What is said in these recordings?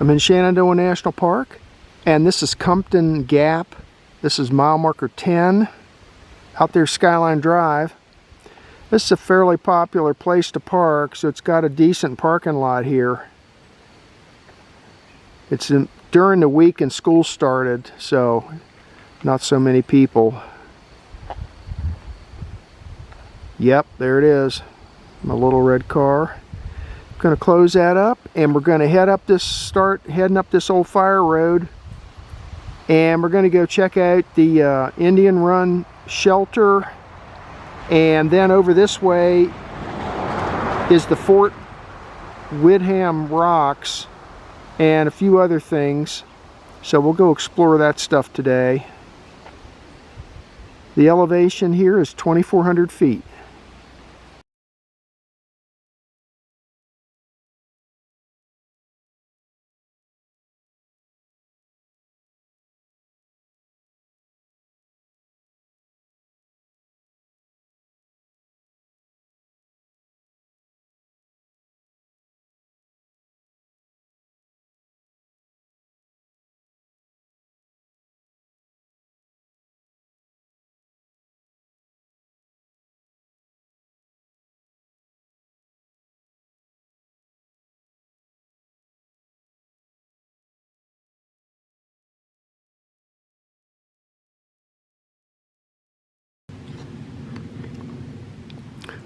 I'm in Shenandoah National Park, and this is Compton Gap. This is mile marker 10, out there Skyline Drive. This is a fairly popular place to park, so it's got a decent parking lot here. It's during the week and school started, so not so many people. Yep, there it is, my little red car. I'm going to close that up, and we're going to start heading up this old fire road, and we're going to go check out the Indian Run shelter, and then over this way is the Fort Windham Rocks and a few other things, so we'll go explore that stuff today. The elevation here is 2,400 feet.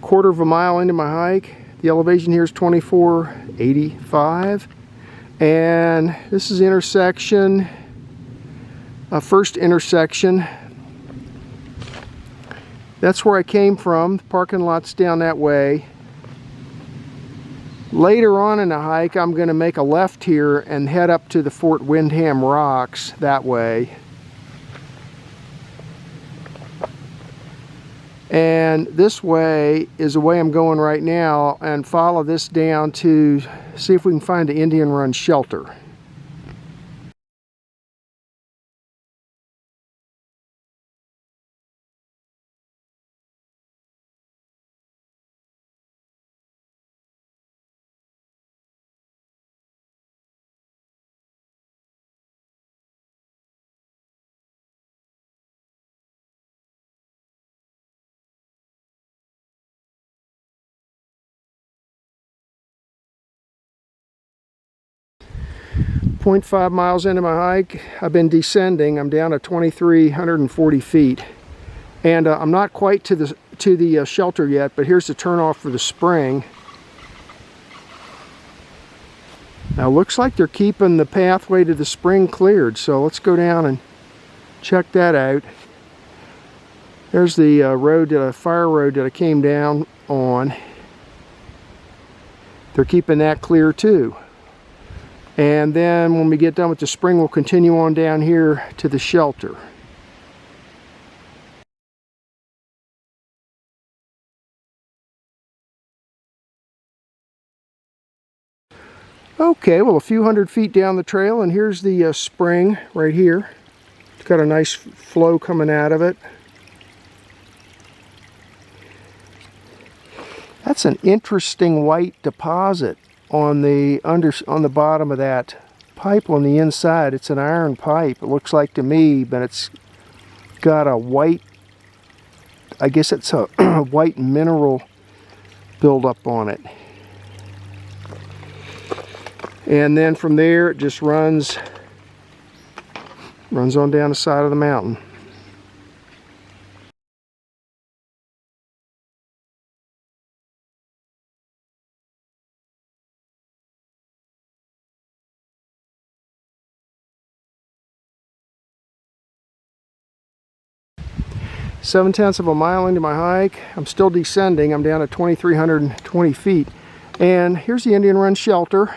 Quarter of a mile into my hike. The elevation here is 2485, and this is the intersection, first intersection. That's where I came from. The parking lot's down that way. Later on in the hike, I'm going to make a left here and head up to the Fort Windham Rocks that way. And this way is the way I'm going right now, and follow this down to see if we can find the Indian Run shelter. .5 miles into my hike, I've been descending. I'm down to 2,340 feet, and I'm not quite to the shelter yet. But here's the turnoff for the spring. Now, looks like they're keeping the pathway to the spring cleared, so let's go down and check that out. There's the fire road that I came down on. They're keeping that clear too. And then when we get done with the spring, we'll continue on down here to the shelter. Okay, well, a few hundred feet down the trail, and here's the spring right here. It's got a nice flow coming out of it. That's an interesting white deposit on the bottom of that pipe on the inside. It's an iron pipe, it looks like to me, but it's got a white, I guess it's a white mineral buildup on it. And then from there it just runs on down the side of the mountain. Seven-tenths of a mile into my hike. I'm still descending. I'm down to 2,320 feet. And here's the Indian Run shelter.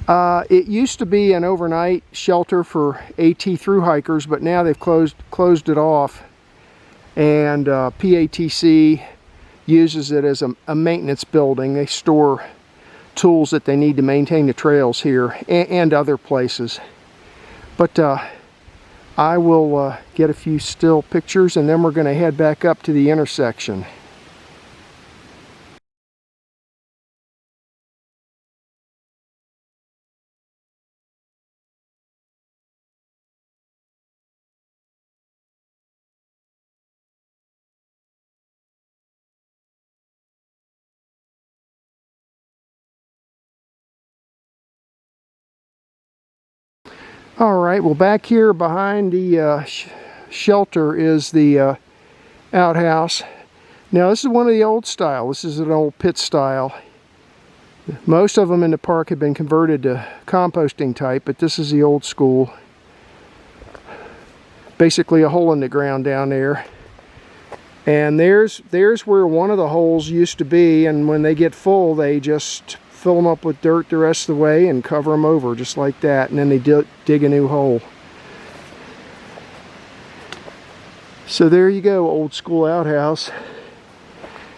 It used to be an overnight shelter for AT thru hikers, but now they've closed it off. And PATC uses it as a maintenance building. They store tools that they need to maintain the trails here and other places. But I will get a few still pictures, and then we're going to head back up to the intersection. All right, well, back here behind the shelter is the outhouse. Now, this is one of the old style. This is an old pit style. Most of them in the park have been converted to composting type, but this is the old school. Basically a hole in the ground down there. And there's where one of the holes used to be, and when they get full, they just fill them up with dirt the rest of the way and cover them over just like that, and then they dig a new hole. So there you go, old school outhouse.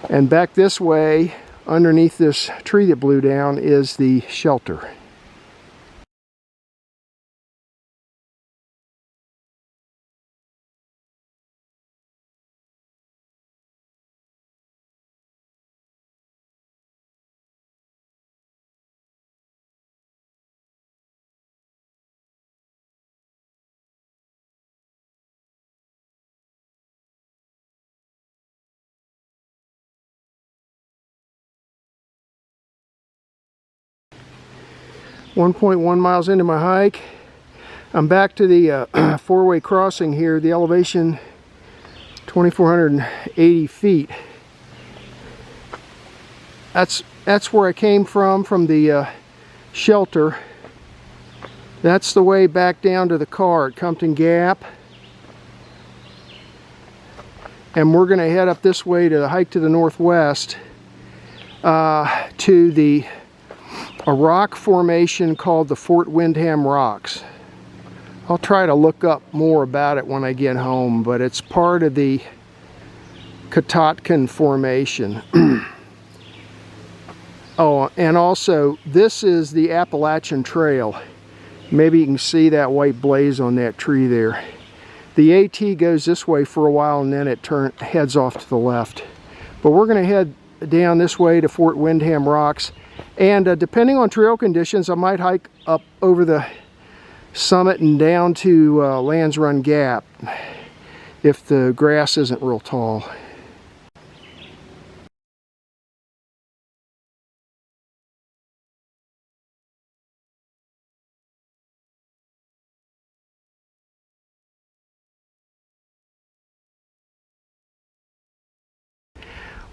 And back this way, underneath this tree that blew down, is the shelter. .1 miles into my hike. I'm back to the four-way crossing here. The elevation 2,480 feet. That's where I came from the shelter. That's the way back down to the car at Compton Gap. And we're going to head up this way to the hike to the northwest to a rock formation called the Fort Windham Rocks. I'll try to look up more about it when I get home, but it's part of the Catoctin Formation. Oh, and also, this is the Appalachian Trail. Maybe you can see that white blaze on that tree there. The AT goes this way for a while, and then it heads off to the left. But we're going to head down this way to Fort Windham Rocks. And depending on trail conditions, I might hike up over the summit and down to Lands Run Gap if the grass isn't real tall.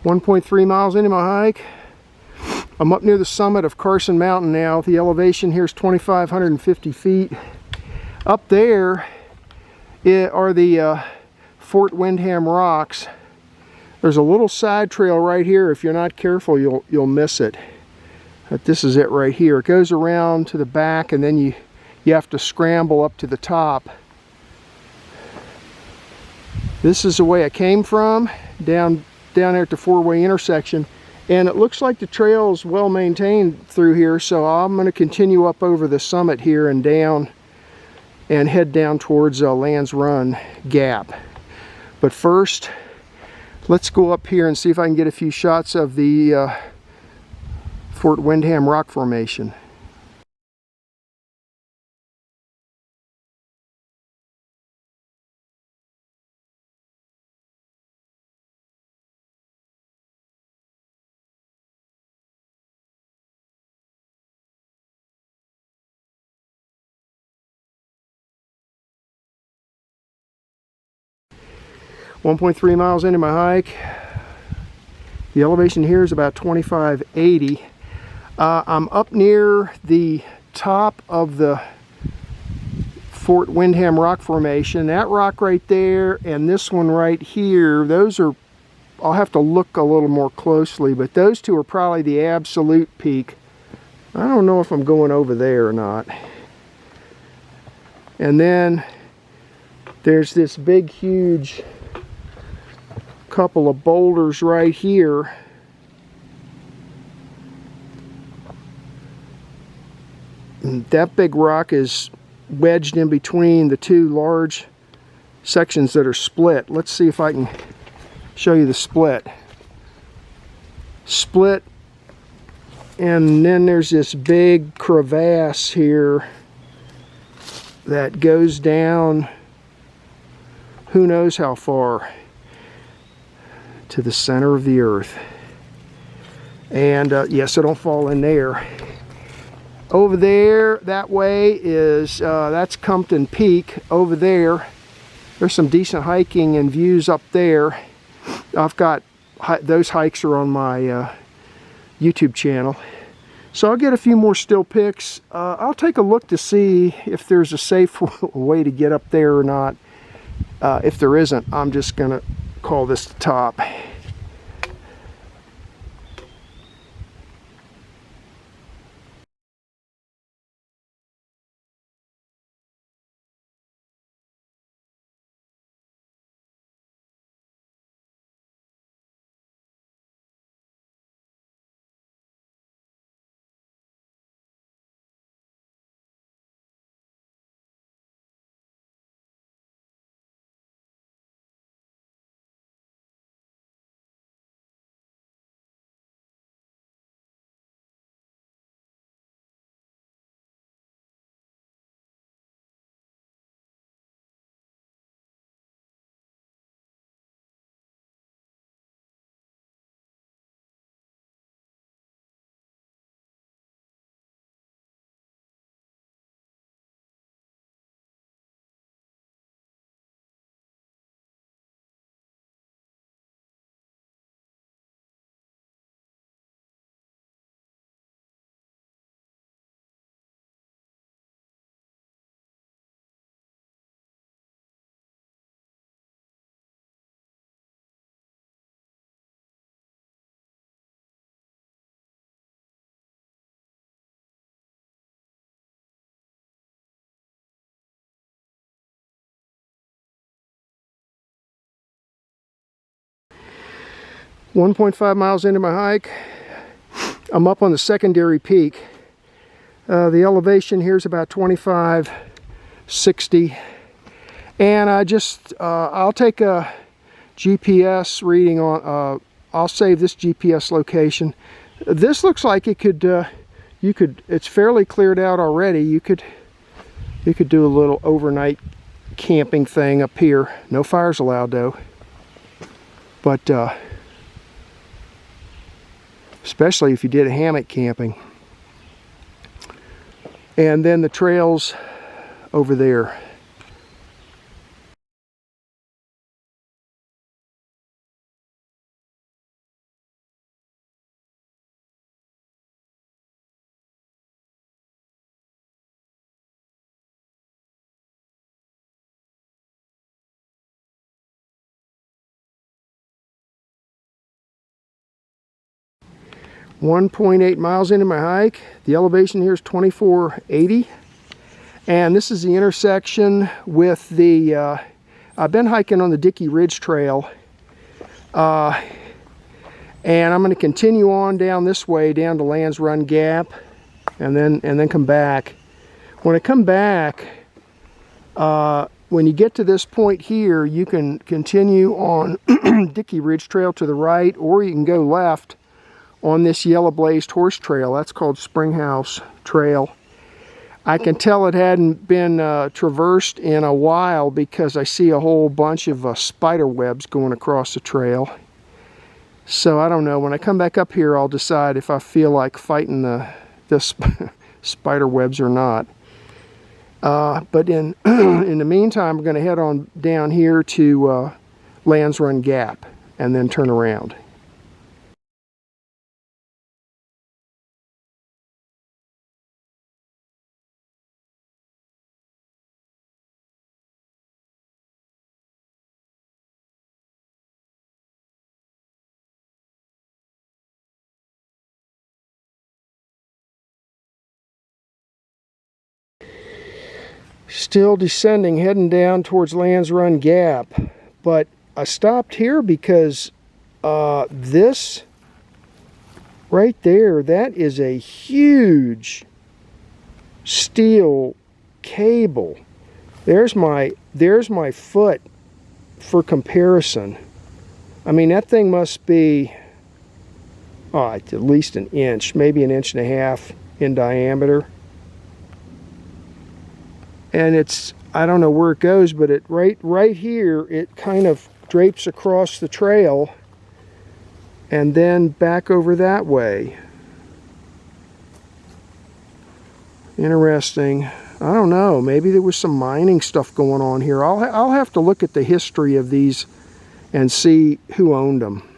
.3 miles into my hike. I'm up near the summit of Carson Mountain now. The elevation here is 2,550 feet. Up there are the Fort Windham Rocks. There's a little side trail right here. If you're not careful, you'll miss it. But this is it right here. It goes around to the back, and then you have to scramble up to the top. This is the way I came from, down there at the four-way intersection. And it looks like the trail is well maintained through here, so I'm going to continue up over the summit here and down and head down towards Lands Run Gap. But first, let's go up here and see if I can get a few shots of the Fort Windham Rock Formation. .3 miles into my hike. The elevation here is about 2,580. I'm up near the top of the Fort Windham Rock Formation. That rock right there and this one right here, those are, I'll have to look a little more closely, but those two are probably the absolute peak. I don't know if I'm going over there or not. And then there's this big, huge couple of boulders right here. And that big rock is wedged in between the two large sections that are split. Let's see if I can show you the split. Split, and then there's this big crevasse here that goes down who knows how far to the center of the earth. And yes, I don't fall in there. Over there, that way is, that's Compton Peak. Over there, there's some decent hiking and views up there. I've got, those hikes are on my YouTube channel. So I'll get a few more still pics. I'll take a look to see if there's a safe way to get up there or not. If there isn't, I'm just gonna call this the top. .5 miles into my hike, I'm up on the secondary peak. The elevation here is about 2560, and I'll take a GPS reading on. I'll save this GPS location. This looks like it could. It's fairly cleared out already. You could do a little overnight camping thing up here. No fires allowed though. But especially if you did a hammock camping. And then the trails over there. .8 miles into my hike. The elevation here is 2480, and this is the intersection with the I've been hiking on the Dickey Ridge Trail, and I'm going to continue on down this way down to Lands Run Gap, and then come back. When I come back, when you get to this point here, you can continue on Dickey Ridge Trail to the right, or you can go left on this yellow blazed horse trail. That's called Springhouse Trail. I can tell it hadn't been traversed in a while because I see a whole bunch of spider webs going across the trail. So I don't know, when I come back up here I'll decide if I feel like fighting the spider webs or not. But in the meantime, I'm going to head on down here to Lands Run Gap and then turn around. Still descending, heading down towards Lands Run Gap, but I stopped here because this right there, that is a huge steel cable. There's my foot for comparison. I mean, that thing must be at least an inch, maybe an inch and a half in diameter. And it's, I don't know where it goes, but it right here, it kind of drapes across the trail and then back over that way. Interesting. I don't know. Maybe there was some mining stuff going on here. I'll have to look at the history of these and see who owned them.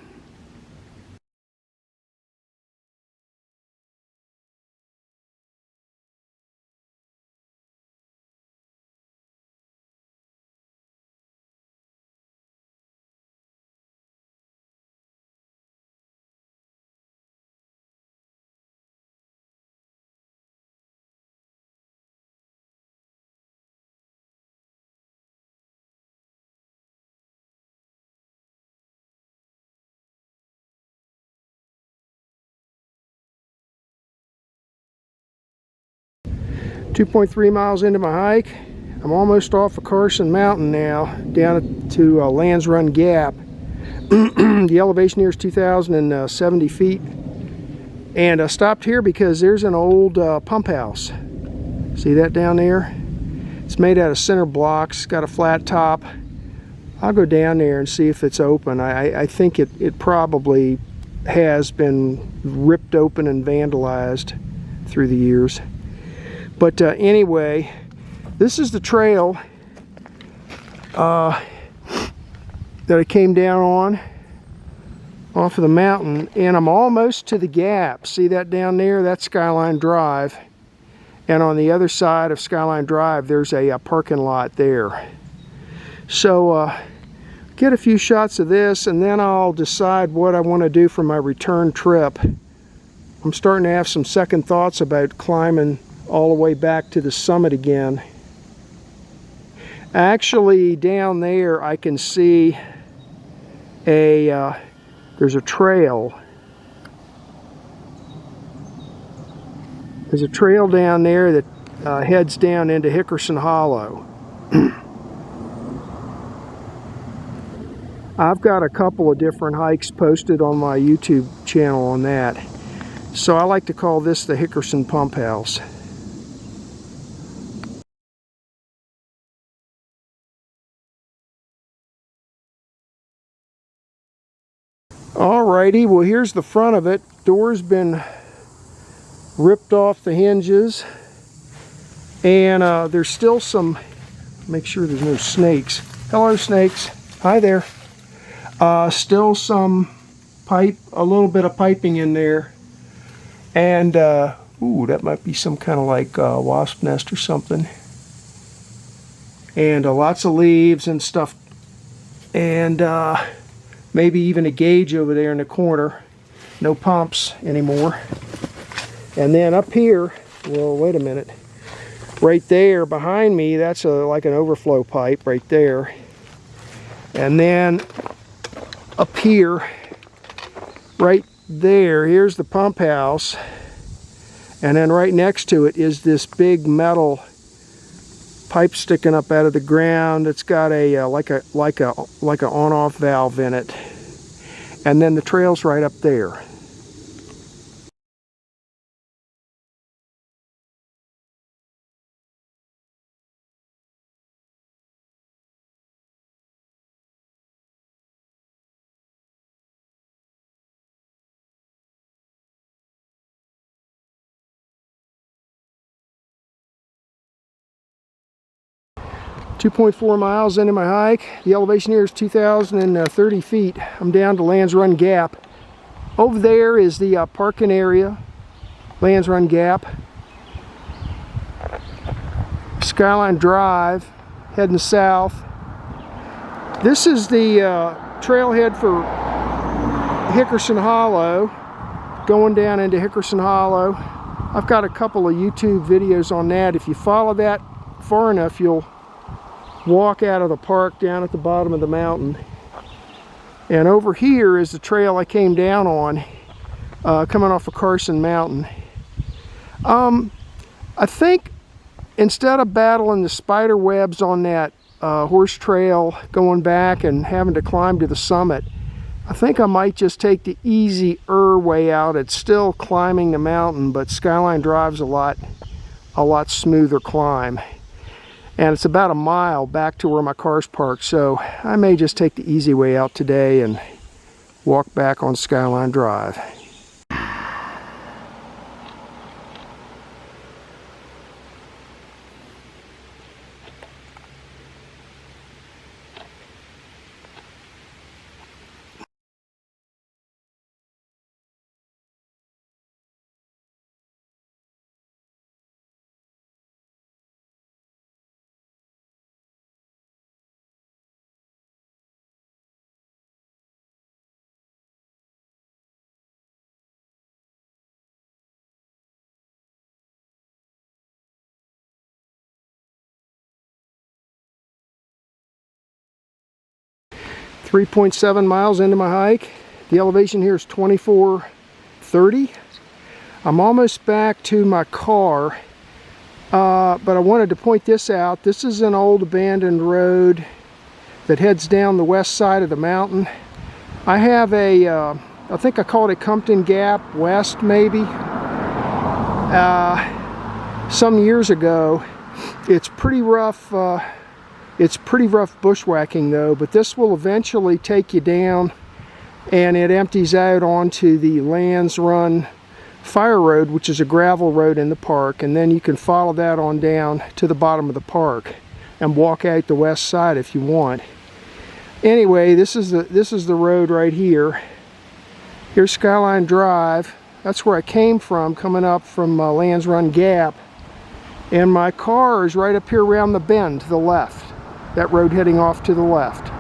.3 miles into my hike. I'm almost off of Carson Mountain now, down to Lands Run Gap. The elevation here is 2,070 feet. And I stopped here because there's an old pump house. See that down there? It's made out of cinder blocks, got a flat top. I'll go down there and see if it's open. I think it probably has been ripped open and vandalized through the years. But anyway, this is the trail that I came down on off of the mountain, and I'm almost to the gap. See that down there? That's Skyline Drive. And on the other side of Skyline Drive, there's a parking lot there. So get a few shots of this, and then I'll decide what I want to do for my return trip. I'm starting to have some second thoughts about climbing all the way back to the summit again. Actually, down there I can see there's a trail. There's a trail down there that heads down into Hickerson Hollow. I've got a couple of different hikes posted on my YouTube channel on that. So I like to call this the Hickerson Pump House. Alrighty, well here's the front of it. Door's been ripped off the hinges, and there's still some, make sure there's no snakes. Hello snakes, hi there. Still some pipe, a little bit of piping in there, and ooh, that might be some kind of like wasp nest or something, and lots of leaves and stuff, and maybe even a gauge over there in the corner. No pumps anymore. And then up here, well, wait a minute. Right there behind me, that's like an overflow pipe right there. And then up here, right there, here's the pump house. And then right next to it is this big metal pipe sticking up out of the ground. It's got a like an on-off valve in it. And then the trail's right up there. .4 miles into my hike. The elevation here is 2,030 feet. I'm down to Lands Run Gap. Over there is the parking area, Lands Run Gap. Skyline Drive, heading south. This is the trailhead for Hickerson Hollow, going down into Hickerson Hollow. I've got a couple of YouTube videos on that. If you follow that far enough, you'll walk out of the park down at the bottom of the mountain. And over here is the trail I came down on, coming off of Carson Mountain. I think instead of battling the spider webs on that horse trail going back and having to climb to the summit, I think I might just take the easier way out. It's still climbing the mountain, but Skyline Drive's a lot smoother climb. And it's about a mile back to where my car's parked, so I may just take the easy way out today and walk back on Skyline Drive. 3.7 miles into my hike. The elevation here is 2430. I'm almost back to my car, but I wanted to point this out. This is an old abandoned road that heads down the west side of the mountain. I have a, I think I called it Compton Gap West maybe, some years ago. It's pretty rough. It's pretty rough bushwhacking though, but this will eventually take you down, and it empties out onto the Lands Run Fire Road, which is a gravel road in the park, and then you can follow that on down to the bottom of the park and walk out the west side if you want. Anyway, this is the road right here. Here's Skyline Drive. That's where I came from, coming up from Lands Run Gap, and my car is right up here around the bend to the left. That road heading off to the left.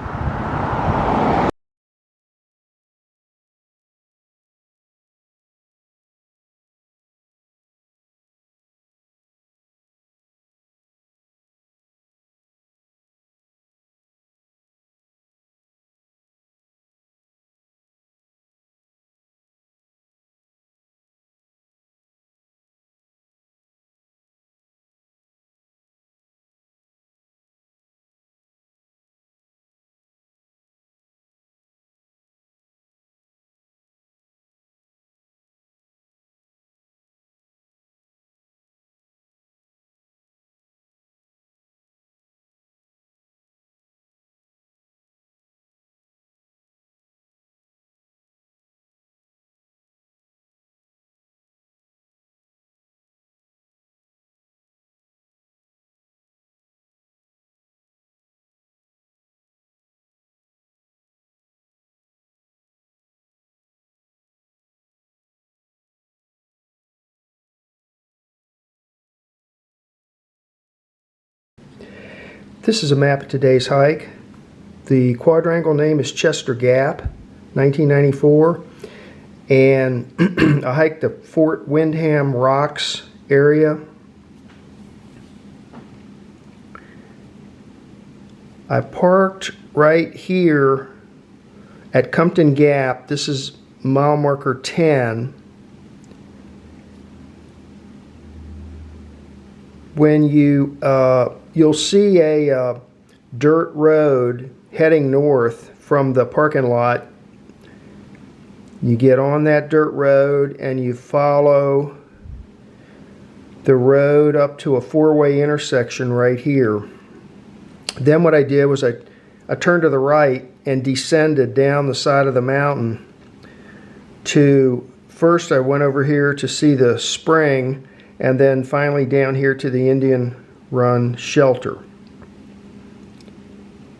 This is a map of today's hike. The quadrangle name is Chester Gap, 1994, and I hiked the Fort Windham Rocks area. I parked right here at Compton Gap. This is mile marker 10. When you'll see a dirt road heading north from the parking lot. You get on that dirt road and you follow the road up to a four-way intersection right here. Then what I did was I turned to the right and descended down the side of the mountain to, first I went over here to see the spring, and then finally down here to the Indian Run shelter.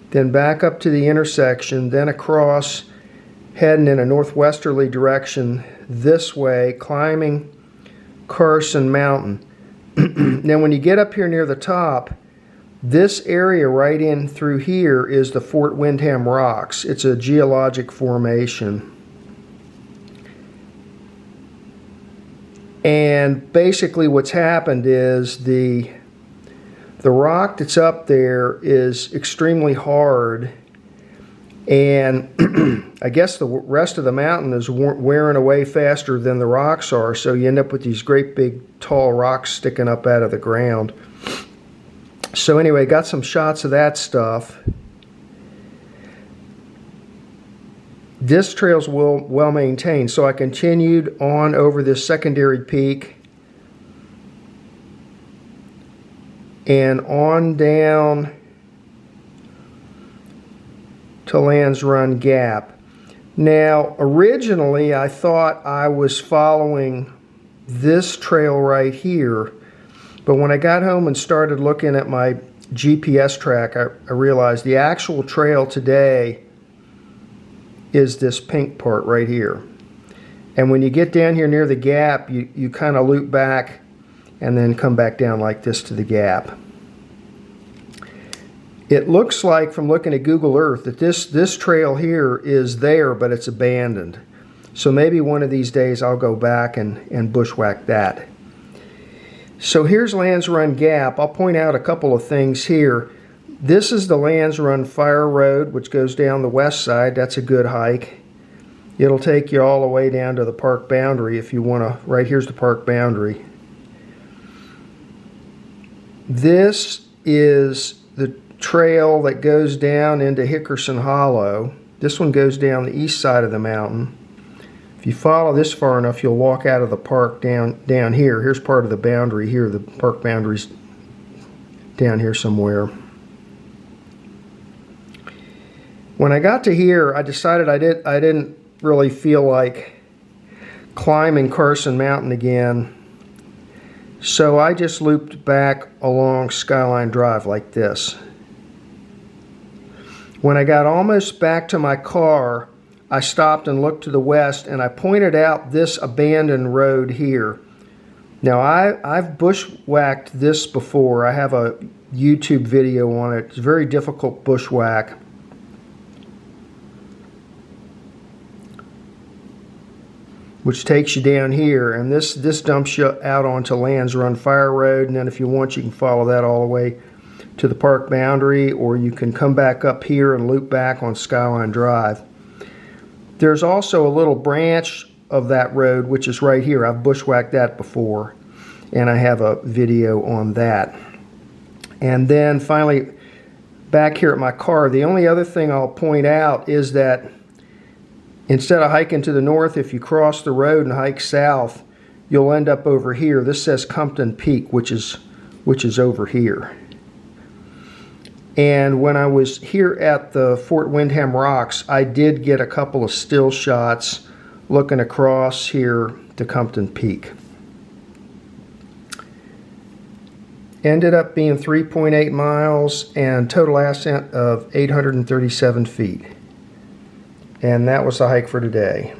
Then back up to the intersection, then across, heading in a northwesterly direction this way, climbing Carson Mountain. Now when you get up here near the top, this area right in through here is the Fort Windham Rocks. It's a geologic formation. And basically what's happened is the rock that's up there is extremely hard, and I guess the rest of the mountain is wearing away faster than the rocks are, so you end up with these great big tall rocks sticking up out of the ground. So anyway, got some shots of that stuff. This trail's well maintained, so I continued on over this secondary peak and on down to Lands Run Gap. Now, originally I thought I was following this trail right here, but when I got home and started looking at my GPS track, I realized the actual trail today is this pink part right here. And when you get down here near the gap, you kind of loop back and then come back down like this to the gap. It looks like from looking at Google Earth that this trail here is there, but it's abandoned. So maybe one of these days I'll go back and bushwhack that. So here's Lands Run Gap. I'll point out a couple of things here. This is the Lands Run Fire Road, which goes down the west side. That's a good hike. It'll take you all the way down to the park boundary if you want to. Right here's the park boundary. This is the trail that goes down into Hickerson Hollow. This one goes down the east side of the mountain. If you follow this far enough, you'll walk out of the park down here. Here's part of the boundary here. The park boundary's down here somewhere. When I got to here, I decided I didn't really feel like climbing Carson Mountain again. So I just looped back along Skyline Drive like this. When I got almost back to my car, I stopped and looked to the west, and I pointed out this abandoned road here. Now I've bushwhacked this before. I have a YouTube video on it. It's very difficult bushwhack. Which takes you down here, and this dumps you out onto Lands Run Fire Road, and then if you want you can follow that all the way to the park boundary, or you can come back up here and loop back on Skyline Drive. There's also a little branch of that road which is right here. I've bushwhacked that before, and I have a video on that. And then finally, back here at my car, the only other thing I'll point out is that instead of hiking to the north, if you cross the road and hike south, you'll end up over here. This says Compton Peak, which is over here. And when I was here at the Fort Windham Rocks, I did get a couple of still shots looking across here to Compton Peak. Ended up being 3.8 miles and total ascent of 837 feet. And that was the hike for today.